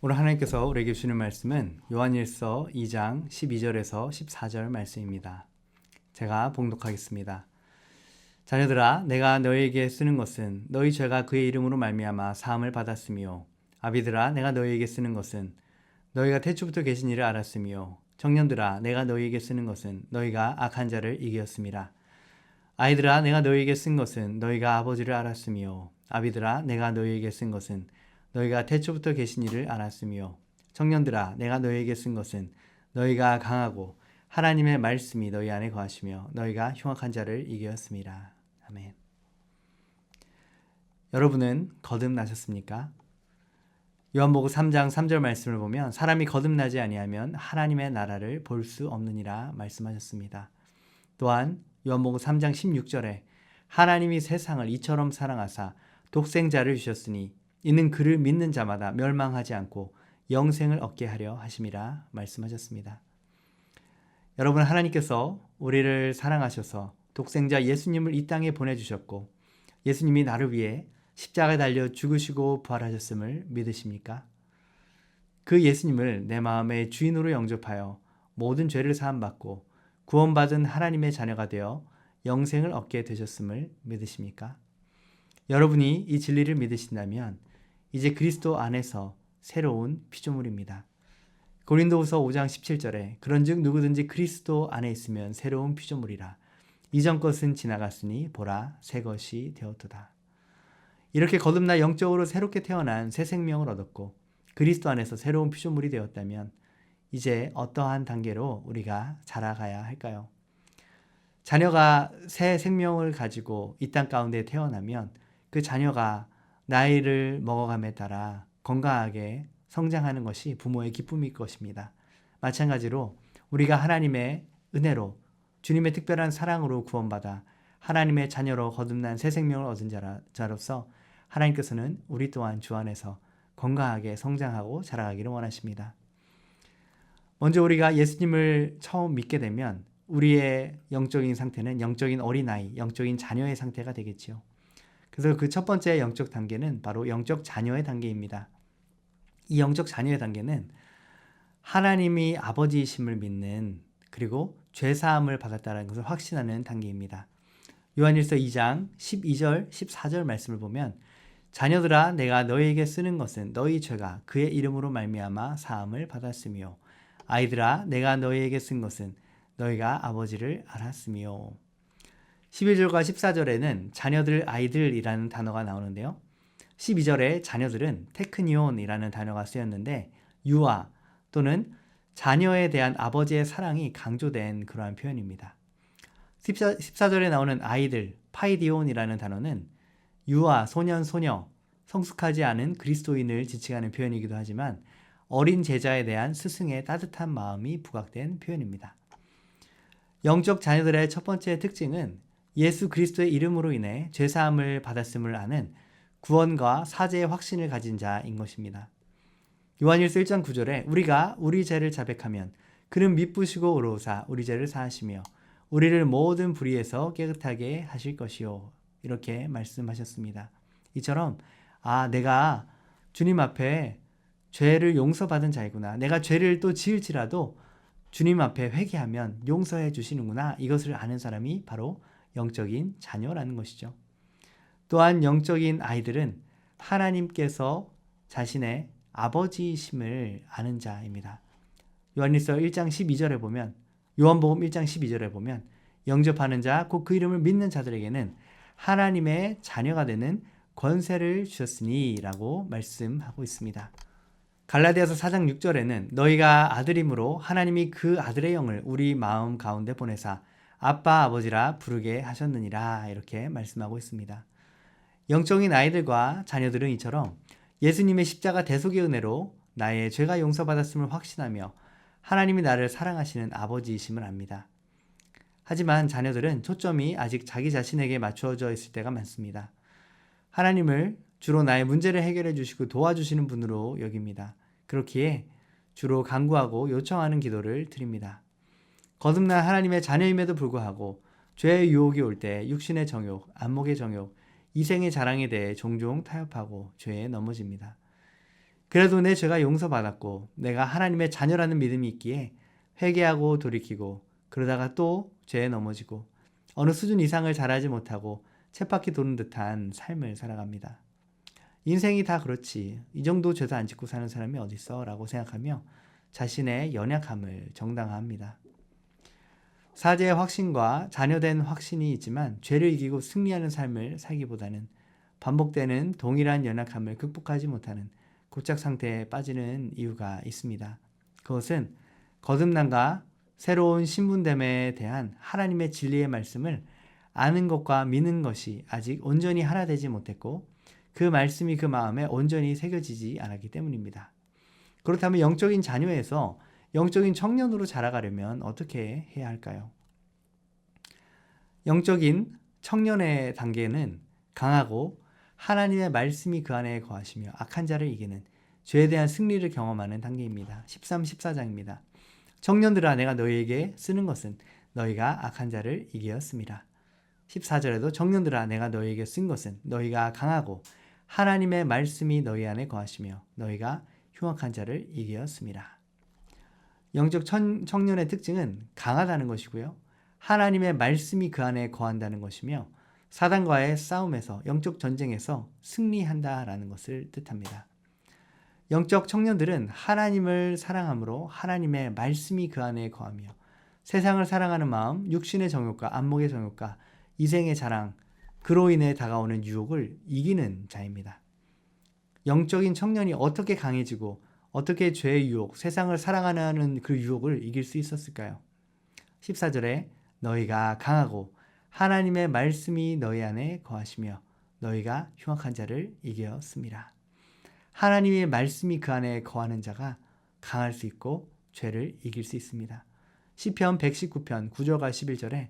오늘 하나님께서 우리에게 주시는 말씀은 요한일서 2장 12절에서 14절 말씀입니다. 제가 봉독하겠습니다. 자녀들아, 내가 너희에게 쓰는 것은 너희 죄가 그의 이름으로 말미암아 사함을 받았으며, 아비들아, 내가 너희에게 쓰는 것은 너희가 태초부터 계신 이를 알았으며, 청년들아, 내가 너희에게 쓰는 것은 너희가 악한 자를 이기었음이라. 아이들아, 내가 너희에게 쓴 것은 너희가 아버지를 알았으며, 아비들아, 내가 너희에게 쓴 것은 너희가 태초부터 계신 이를 알았으며, 청년들아, 내가 너희에게 쓴 것은 너희가 강하고 하나님의 말씀이 너희 안에 거하시며 너희가 흉악한 자를 이기었음이라. 아멘. 여러분은 거듭나셨습니까? 요한복음 3장 3절 말씀을 보면 사람이 거듭나지 아니하면 하나님의 나라를 볼 수 없느니라 말씀하셨습니다. 또한 요한복음 3장 16절에 하나님이 세상을 이처럼 사랑하사 독생자를 주셨으니 이는 그를 믿는 자마다 멸망하지 않고 영생을 얻게 하려 하심이라 말씀하셨습니다. 여러분, 하나님께서 우리를 사랑하셔서 독생자 예수님을 이 땅에 보내주셨고 예수님이 나를 위해 십자가에 달려 죽으시고 부활하셨음을 믿으십니까? 그 예수님을 내 마음의 주인으로 영접하여 모든 죄를 사함받고 구원받은 하나님의 자녀가 되어 영생을 얻게 되셨음을 믿으십니까? 여러분이 이 진리를 믿으신다면 이제 그리스도 안에서 새로운 피조물입니다. 고린도후서 5장 17절에 그런즉 누구든지 그리스도 안에 있으면 새로운 피조물이라. 이전 것은 지나갔으니 보라 새 것이 되었도다. 이렇게 거듭나 영적으로 새롭게 태어난 새 생명을 얻었고 그리스도 안에서 새로운 피조물이 되었다면 이제 어떠한 단계로 우리가 자라가야 할까요? 자녀가 새 생명을 가지고 이 땅 가운데 태어나면 그 자녀가 나이를 먹어감에 따라 건강하게 성장하는 것이 부모의 기쁨일 것입니다. 마찬가지로 우리가 하나님의 은혜로 주님의 특별한 사랑으로 구원받아 하나님의 자녀로 거듭난 새 생명을 얻은 자로서 하나님께서는 우리 또한 주 안에서 건강하게 성장하고 자라가기를 원하십니다. 먼저 우리가 예수님을 처음 믿게 되면 우리의 영적인 상태는 영적인 어린아이, 영적인 자녀의 상태가 되겠지요. 그래서 그 첫 번째 영적 단계는 바로 영적 자녀의 단계입니다. 이 영적 자녀의 단계는 하나님이 아버지이심을 믿는 그리고 죄사함을 받았다는 것을 확신하는 단계입니다. 요한일서 2장 12절 14절 말씀을 보면 자녀들아 내가 너희에게 쓰는 것은 너희 죄가 그의 이름으로 말미암아 사함을 받았으며 아이들아 내가 너희에게 쓴 것은 너희가 아버지를 알았으며 11절과 14절에는 자녀들, 아이들이라는 단어가 나오는데요. 12절에 자녀들은 테크니온이라는 단어가 쓰였는데 유아 또는 자녀에 대한 아버지의 사랑이 강조된 그러한 표현입니다. 14절에 나오는 아이들, 파이디온이라는 단어는 유아, 소년, 소녀, 성숙하지 않은 그리스도인을 지칭하는 표현이기도 하지만 어린 제자에 대한 스승의 따뜻한 마음이 부각된 표현입니다. 영적 자녀들의 첫 번째 특징은 예수 그리스도의 이름으로 인해 죄사함을 받았음을 아는 구원과 사죄의 확신을 가진 자인 것입니다. 요한일서 1장 9절에 우리가 우리 죄를 자백하면 그는 미쁘시고 의로우사 우리 죄를 사하시며 우리를 모든 불의에서 깨끗하게 하실 것이요 이렇게 말씀하셨습니다. 이처럼 내가 주님 앞에 죄를 용서받은 자이구나. 내가 죄를 또 지을지라도 주님 앞에 회개하면 용서해 주시는구나. 이것을 아는 사람이 바로 영적인 자녀라는 것이죠. 또한 영적인 아이들은 하나님께서 자신의 아버지이심을 아는 자입니다. 요한일서 1장 12절에 보면 요한복음 1장 12절에 보면 영접하는 자 곧 그 이름을 믿는 자들에게는 하나님의 자녀가 되는 권세를 주셨으니 라고 말씀하고 있습니다. 갈라디아서 4장 6절에는 너희가 아들이므로 하나님이 그 아들의 영을 우리 마음 가운데 보내사 아빠 아버지라 부르게 하셨느니라 이렇게 말씀하고 있습니다. 영적인 아이들과 자녀들은 이처럼 예수님의 십자가 대속의 은혜로 나의 죄가 용서받았음을 확신하며 하나님이 나를 사랑하시는 아버지이심을 압니다. 하지만 자녀들은 초점이 아직 자기 자신에게 맞추어져 있을 때가 많습니다. 하나님을 주로 나의 문제를 해결해 주시고 도와주시는 분으로 여깁니다. 그렇기에 주로 간구하고 요청하는 기도를 드립니다. 거듭난 하나님의 자녀임에도 불구하고 죄의 유혹이 올 때 육신의 정욕, 안목의 정욕, 이생의 자랑에 대해 종종 타협하고 죄에 넘어집니다. 그래도 내 죄가 용서받았고 내가 하나님의 자녀라는 믿음이 있기에 회개하고 돌이키고 그러다가 또 죄에 넘어지고 어느 수준 이상을 잘하지 못하고 쳇바퀴 도는 듯한 삶을 살아갑니다. 인생이 다 그렇지. 이 정도 죄도 안 짓고 사는 사람이 어딨어? 라고 생각하며 자신의 연약함을 정당화합니다. 사죄의 확신과 자녀된 확신이 있지만 죄를 이기고 승리하는 삶을 살기보다는 반복되는 동일한 연약함을 극복하지 못하는 고착 상태에 빠지는 이유가 있습니다. 그것은 거듭남과 새로운 신분됨에 대한 하나님의 진리의 말씀을 아는 것과 믿는 것이 아직 온전히 하나 되지 못했고 그 말씀이 그 마음에 온전히 새겨지지 않았기 때문입니다. 그렇다면 영적인 자녀에서 영적인 청년으로 자라가려면 어떻게 해야 할까요? 영적인 청년의 단계는 강하고 하나님의 말씀이 그 안에 거하시며 악한 자를 이기는 죄에 대한 승리를 경험하는 단계입니다. 13, 14장입니다. 청년들아 내가 너희에게 쓰는 것은 너희가 악한 자를 이기었습니다. 14절에도 청년들아 내가 너희에게 쓴 것은 너희가 강하고 하나님의 말씀이 너희 안에 거하시며 너희가 흉악한 자를 이기었습니다. 영적 청년의 특징은 강하다는 것이고요. 하나님의 말씀이 그 안에 거한다는 것이며 사단과의 싸움에서 영적 전쟁에서 승리한다라는 것을 뜻합니다. 영적 청년들은 하나님을 사랑함으로 하나님의 말씀이 그 안에 거하며 세상을 사랑하는 마음, 육신의 정욕과 안목의 정욕과 이생의 자랑, 그로 인해 다가오는 유혹을 이기는 자입니다. 영적인 청년이 어떻게 강해지고 어떻게 죄의 유혹, 세상을 사랑하는 그 유혹을 이길 수 있었을까요? 14절에 너희가 강하고 하나님의 말씀이 너희 안에 거하시며 너희가 흉악한 자를 이겼습니다. 하나님의 말씀이 그 안에 거하는 자가 강할 수 있고 죄를 이길 수 있습니다. 시편 119편 9절과 11절에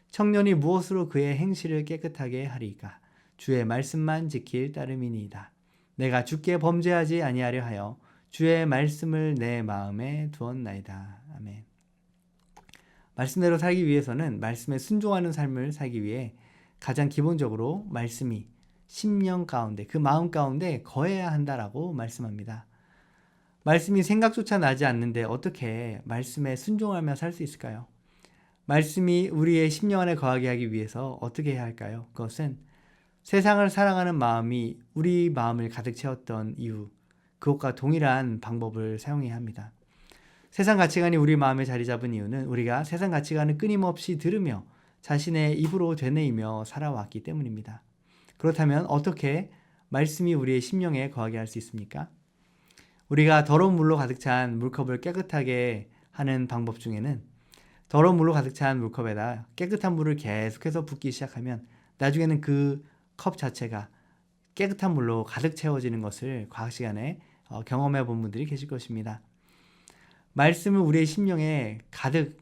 청년이 무엇으로 그의 행실을 깨끗하게 하리이까 주의 말씀만 지킬 따름이니이다. 내가 주께 범죄하지 아니하려 하여 주의 말씀을 내 마음에 두었나이다. 아멘. 말씀대로 살기 위해서는 말씀에 순종하는 삶을 살기 위해 가장 기본적으로 말씀이 심령 가운데 그 마음 가운데 거해야 한다라고 말씀합니다. 말씀이 생각조차 나지 않는데 어떻게 말씀에 순종하며 살 수 있을까요? 말씀이 우리의 심령 안에 거하게 하기 위해서 어떻게 해야 할까요? 그것은 세상을 사랑하는 마음이 우리 마음을 가득 채웠던 이유, 그것과 동일한 방법을 사용해야 합니다. 세상 가치관이 우리 마음에 자리 잡은 이유는 우리가 세상 가치관을 끊임없이 들으며 자신의 입으로 되뇌이며 살아왔기 때문입니다. 그렇다면 어떻게 말씀이 우리의 심령에 거하게 할 수 있습니까? 우리가 더러운 물로 가득 찬 물컵을 깨끗하게 하는 방법 중에는 더러운 물로 가득 찬 물컵에다 깨끗한 물을 계속해서 붓기 시작하면 나중에는 그 컵 자체가 깨끗한 물로 가득 채워지는 것을 과학 시간에 경험해 본 분들이 계실 것입니다. 말씀을 우리의 심령에 가득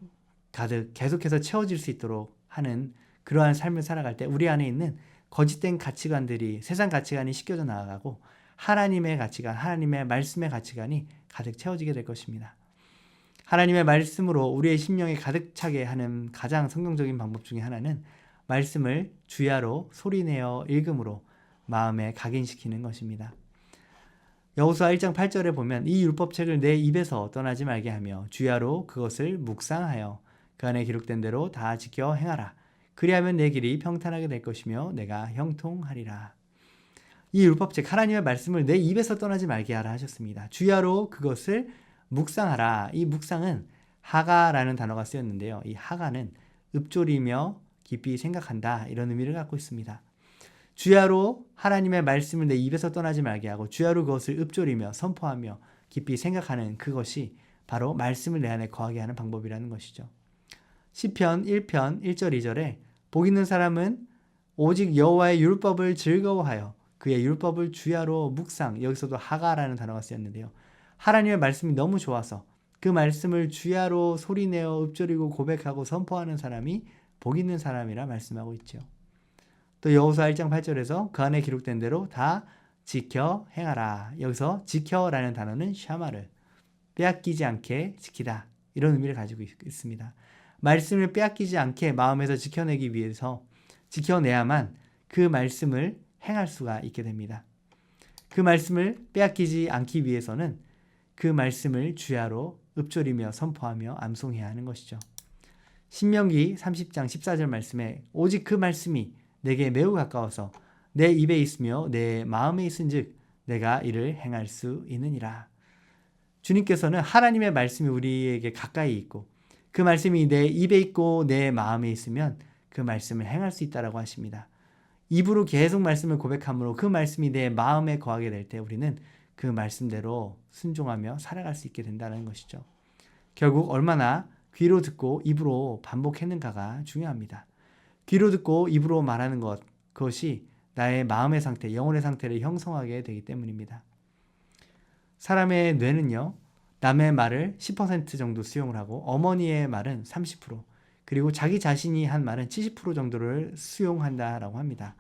계속해서 채워질 수 있도록 하는 그러한 삶을 살아갈 때 우리 안에 있는 거짓된 가치관들이 세상 가치관이 씻겨져 나아가고 하나님의 가치관, 하나님의 말씀의 가치관이 가득 채워지게 될 것입니다. 하나님의 말씀으로 우리의 심령에 가득 차게 하는 가장 성경적인 방법 중에 하나는 말씀을 주야로 소리내어 읽음으로 마음에 각인시키는 것입니다. 여호수아 1장 8절에 보면 이 율법책을 내 입에서 떠나지 말게 하며 주야로 그것을 묵상하여 그 안에 기록된 대로 다 지켜 행하라. 그리하면 내 길이 평탄하게 될 것이며 내가 형통하리라. 이 율법책 하나님의 말씀을 내 입에서 떠나지 말게 하라 하셨습니다. 주야로 그것을 묵상하라. 이 묵상은 하가라는 단어가 쓰였는데요. 이 하가는 읊조리며 깊이 생각한다 이런 의미를 갖고 있습니다. 주야로 하나님의 말씀을 내 입에서 떠나지 말게 하고 주야로 그것을 읊조리며 선포하며 깊이 생각하는 그것이 바로 말씀을 내 안에 거하게 하는 방법이라는 것이죠. 시편 1편 1절 2절에 복 있는 사람은 오직 여호와의 율법을 즐거워하여 그의 율법을 주야로 묵상, 여기서도 하가라는 단어가 쓰였는데요. 하나님의 말씀이 너무 좋아서 그 말씀을 주야로 소리내어 읊조리고 고백하고 선포하는 사람이 복 있는 사람이라 말씀하고 있죠. 또 여호수아 1장 8절에서 그 안에 기록된 대로 다 지켜 행하라. 여기서 지켜라는 단어는 샤마르, 빼앗기지 않게 지키다 이런 의미를 가지고 있습니다. 말씀을 빼앗기지 않게 마음에서 지켜내기 위해서 지켜내야만 그 말씀을 행할 수가 있게 됩니다. 그 말씀을 빼앗기지 않기 위해서는 그 말씀을 주야로 읊조리며 선포하며 암송해야 하는 것이죠. 신명기 30장 14절 말씀에 오직 그 말씀이 내게 매우 가까워서 내 입에 있으며 내 마음에 있은즉 내가 이를 행할 수 있느니라. 주님께서는 하나님의 말씀이 우리에게 가까이 있고 그 말씀이 내 입에 있고 내 마음에 있으면 그 말씀을 행할 수 있다라고 하십니다. 입으로 계속 말씀을 고백함으로 그 말씀이 내 마음에 거하게 될 때 우리는 그 말씀대로 순종하며 살아갈 수 있게 된다는 것이죠. 결국 얼마나 귀로 듣고 입으로 반복했는가가 중요합니다. 귀로 듣고 입으로 말하는 그것이 나의 마음의 상태, 영혼의 상태를 형성하게 되기 때문입니다. 사람의 뇌는요, 남의 말을 10% 정도 수용을 하고 어머니의 말은 30%, 그리고 자기 자신이 한 말은 70% 정도를 수용한다라고 합니다.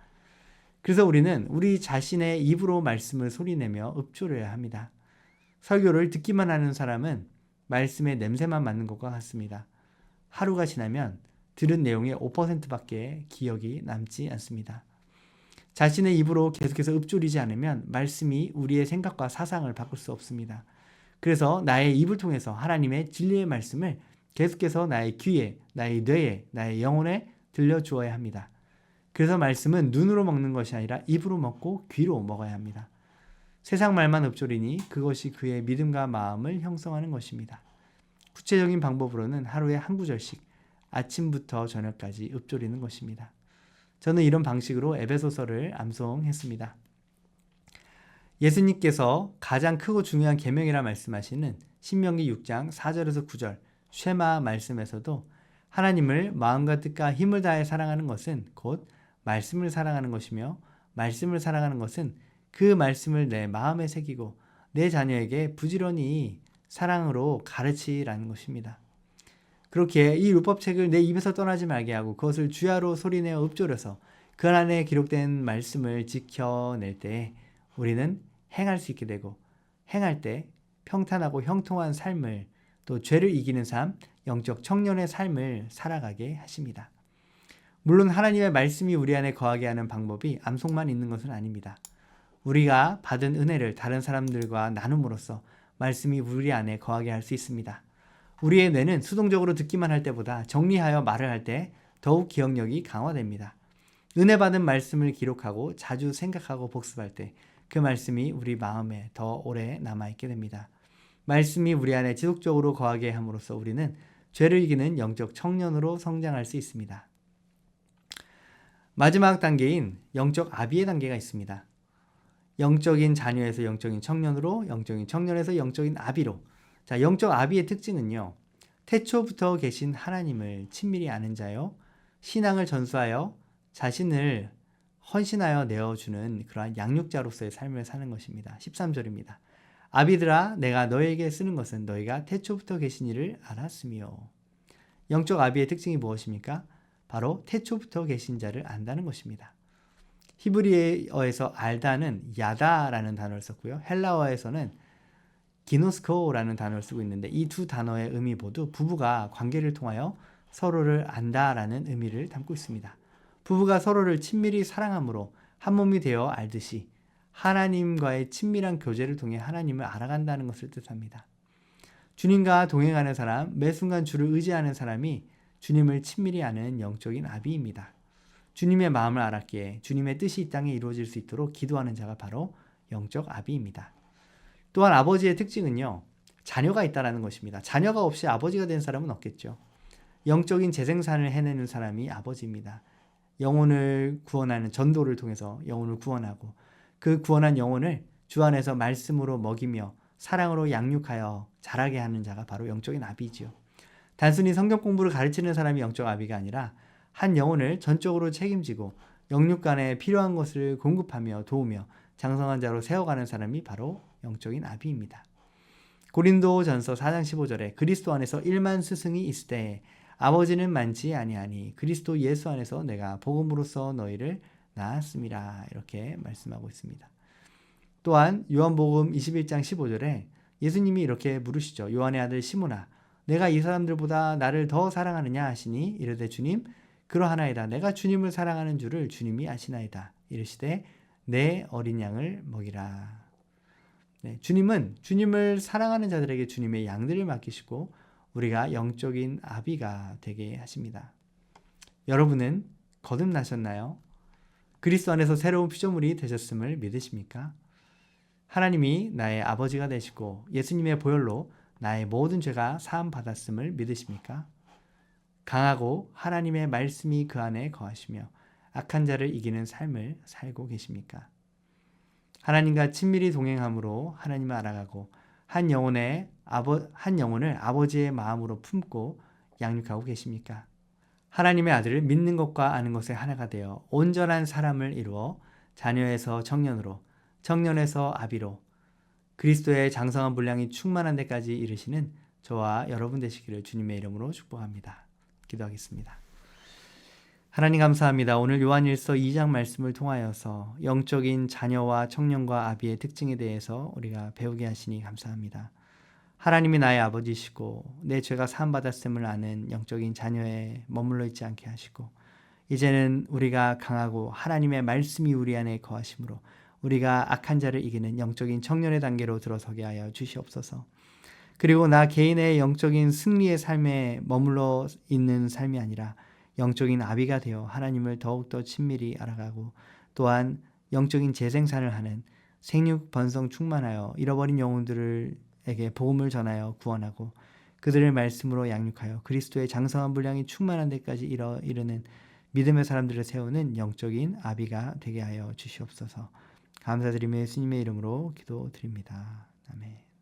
그래서 우리는 우리 자신의 입으로 말씀을 소리내며 읊조려야 합니다. 설교를 듣기만 하는 사람은 말씀의 냄새만 맡는 것과 같습니다. 하루가 지나면 들은 내용의 5%밖에 기억이 남지 않습니다. 자신의 입으로 계속해서 읊조리지 않으면 말씀이 우리의 생각과 사상을 바꿀 수 없습니다. 그래서 나의 입을 통해서 하나님의 진리의 말씀을 계속해서 나의 귀에, 나의 뇌에, 나의 영혼에 들려주어야 합니다. 그래서 말씀은 눈으로 먹는 것이 아니라 입으로 먹고 귀로 먹어야 합니다. 세상 말만 읊조리니 그것이 그의 믿음과 마음을 형성하는 것입니다. 구체적인 방법으로는 하루에 한 구절씩 아침부터 저녁까지 읊조리는 것입니다. 저는 이런 방식으로 에베소서를 암송했습니다. 예수님께서 가장 크고 중요한 계명이라 말씀하시는 신명기 6장 4절에서 9절 쉐마 말씀에서도 하나님을 마음과 뜻과 힘을 다해 사랑하는 것은 곧 말씀을 사랑하는 것이며 말씀을 사랑하는 것은 그 말씀을 내 마음에 새기고 내 자녀에게 부지런히 사랑으로 가르치라는 것입니다. 그렇게 이 율법책을 내 입에서 떠나지 말게 하고 그것을 주야로 소리내어 읊조려서 그 안에 기록된 말씀을 지켜낼 때 우리는 행할 수 있게 되고 행할 때 평탄하고 형통한 삶을 또 죄를 이기는 삶, 영적 청년의 삶을 살아가게 하십니다. 물론 하나님의 말씀이 우리 안에 거하게 하는 방법이 암송만 있는 것은 아닙니다. 우리가 받은 은혜를 다른 사람들과 나눔으로써 말씀이 우리 안에 거하게 할 수 있습니다. 우리의 뇌는 수동적으로 듣기만 할 때보다 정리하여 말을 할 때 더욱 기억력이 강화됩니다. 은혜 받은 말씀을 기록하고 자주 생각하고 복습할 때 그 말씀이 우리 마음에 더 오래 남아있게 됩니다. 말씀이 우리 안에 지속적으로 거하게 함으로써 우리는 죄를 이기는 영적 청년으로 성장할 수 있습니다. 마지막 단계인 영적 아비의 단계가 있습니다. 영적인 자녀에서 영적인 청년으로, 영적인 청년에서 영적인 아비로. 자, 영적 아비의 특징은요. 태초부터 계신 하나님을 친밀히 아는 자요. 신앙을 전수하여 자신을 헌신하여 내어주는 그러한 양육자로서의 삶을 사는 것입니다. 13절입니다. 아비들아 내가 너에게 쓰는 것은 너희가 태초부터 계신 이를 알았으며. 영적 아비의 특징이 무엇입니까? 바로 태초부터 계신 자를 안다는 것입니다. 히브리어에서 알다는 야다라는 단어를 썼고요. 헬라어에서는 기노스코라는 단어를 쓰고 있는데 이 두 단어의 의미 모두 부부가 관계를 통하여 서로를 안다라는 의미를 담고 있습니다. 부부가 서로를 친밀히 사랑함으로 한 몸이 되어 알듯이 하나님과의 친밀한 교제를 통해 하나님을 알아간다는 것을 뜻합니다. 주님과 동행하는 사람, 매 순간 주를 의지하는 사람이 주님을 친밀히 아는 영적인 아비입니다. 주님의 마음을 알았기에 주님의 뜻이 이 땅에 이루어질 수 있도록 기도하는 자가 바로 영적 아비입니다. 또한 아버지의 특징은요. 자녀가 있다는 것입니다. 자녀가 없이 아버지가 된 사람은 없겠죠. 영적인 재생산을 해내는 사람이 아버지입니다. 영혼을 구원하는 전도를 통해서 영혼을 구원하고 그 구원한 영혼을 주 안에서 말씀으로 먹이며 사랑으로 양육하여 자라게 하는 자가 바로 영적인 아비지요. 단순히 성경 공부를 가르치는 사람이 영적 아비가 아니라 한 영혼을 전적으로 책임지고 영육간에 필요한 것을 공급하며 도우며 장성한 자로 세워가는 사람이 바로 영적인 아비입니다. 고린도전서 4장 15절에 그리스도 안에서 1만 스승이 있을 때 아버지는 많지 아니하니 그리스도 예수 안에서 내가 복음으로써 너희를 낳았음이라 이렇게 말씀하고 있습니다. 또한 요한복음 21장 15절에 예수님이 이렇게 물으시죠. 요한의 아들 시몬아 내가 이 사람들보다 나를 더 사랑하느냐 하시니 이르되 주님 그러하나이다. 내가 주님을 사랑하는 줄을 주님이 아시나이다. 이르시되 내 어린 양을 먹이라. 네, 주님은 주님을 사랑하는 자들에게 주님의 양들을 맡기시고 우리가 영적인 아비가 되게 하십니다. 여러분은 거듭나셨나요? 그리스도 안에서 새로운 피조물이 되셨음을 믿으십니까? 하나님이 나의 아버지가 되시고 예수님의 보혈로 나의 모든 죄가 사함 받았음을 믿으십니까? 강하고 하나님의 말씀이 그 안에 거하시며 악한 자를 이기는 삶을 살고 계십니까? 하나님과 친밀히 동행함으로 하나님을 알아가고 한 영혼을 아버지의 마음으로 품고 양육하고 계십니까? 하나님의 아들을 믿는 것과 아는 것의 하나가 되어 온전한 사람을 이루어 자녀에서 청년으로, 청년에서 아비로 그리스도의 장성한 분량이 충만한 데까지 이르시는 저와 여러분 되시기를 주님의 이름으로 축복합니다. 기도하겠습니다. 하나님 감사합니다. 오늘 요한일서 2장 말씀을 통하여서 영적인 자녀와 청년과 아비의 특징에 대해서 우리가 배우게 하시니 감사합니다. 하나님이 나의 아버지시고 내 죄가 사함받았음을 아는 영적인 자녀에 머물러 있지 않게 하시고 이제는 우리가 강하고 하나님의 말씀이 우리 안에 거하심으로 우리가 악한 자를 이기는 영적인 청년의 단계로 들어서게 하여 주시옵소서. 그리고 나 개인의 영적인 승리의 삶에 머물러 있는 삶이 아니라 영적인 아비가 되어 하나님을 더욱더 친밀히 알아가고 또한 영적인 재생산을 하는 생육 번성 충만하여 잃어버린 영혼들에게 복음을 전하여 구원하고 그들을 말씀으로 양육하여 그리스도의 장성한 분량이 충만한 데까지 이르는 믿음의 사람들을 세우는 영적인 아비가 되게 하여 주시옵소서. 감사드리며 예수님의 이름으로 기도드립니다. 아멘.